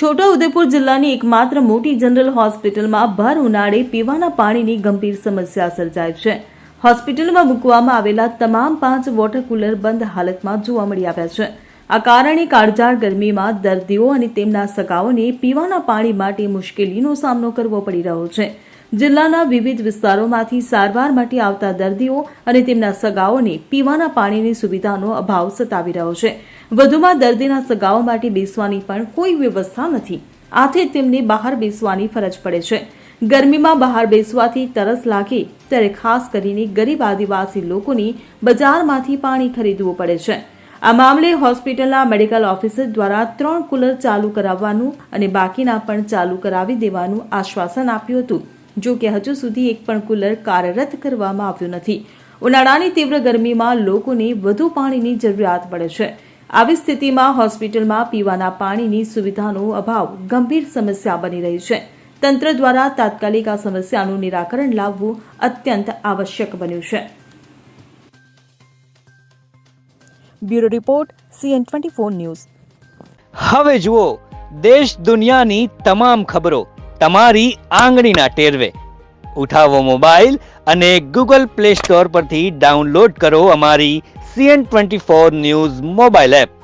છોટાઉદેપુર જિલ્લાની એકમાત્ર મોટી જનરલ હોસ્પિટલમાં ભર ઉનાળે પીવાના પાણીની ગંભીર સમસ્યા સર્જાઈ છે. હોસ્પિટલમાં મૂકવામાં આવેલા તમામ 5 વોટર કુલર બંધ હાલતમાં જોવા મળી આવ્યા છે. આ કારણે કાળઝાળ ગરમીમાં દર્દીઓ અને તેમના સગાઓને પીવાના પાણી માટે મુશ્કેલીનો સામનો કરવો પડી રહ્યો છે. જિલ્લાના વિવિધ વિસ્તારોમાંથી સારવાર માટે આવતા દર્દીઓ અને તેમના સગાઓને પીવાના પાણીની સુવિધાનો અભાવ સતાવી રહ્યો છે. વધુમાં દર્દીના સગાઓ માટે બેસવાની પણ કોઈ વ્યવસ્થા નથી. આથી તેમને બહાર બેસવાની ફરજ પડે છે. ગરમીમાં બહાર બેસવાથી તરસ લાગે ત્યારે ખાસ કરીને ગરીબ આદિવાસી લોકોને બજારમાંથી પાણી ખરીદવું પડે છે. આ મામલે હોસ્પિટલના મેડિકલ ઓફિસર દ્વારા 3 કુલર ચાલુ કરાવવાનું અને બાકીના પણ ચાલુ કરાવી દેવાનું આશ્વાસન આપ્યું હતું. જો કે હજુ સુધી એક પણ કુલર કાર્યરત કરવામાં આવ્યું નથી. ઉનાળાની તીવ્ર ગરમીમાં લોકોને વધુ પાણીની જરૂરિયાત પડે છે. આવી સ્થિતિમાં હોસ્પિટલમાં પીવાના પાણીની સુવિધાનો અભાવ ગંભીર સમસ્યા બની રહી છે. તંત્ર દ્વારા તાત્કાલિક આ સમસ્યાનું નિરાકરણ લાવવું અત્યંત આવશ્યક બન્યું છે. Bureau report CN24 news. હવે જુઓ દેશ દુનિયાની તમામ ખબરો તમારી આંગળીના ટેરવે. ઉઠાવો મોબાઈલ અને Google Play Store પરથી ડાઉનલોડ કરો અમારી CN24 ન્યૂઝ મોબાઈલ એપ.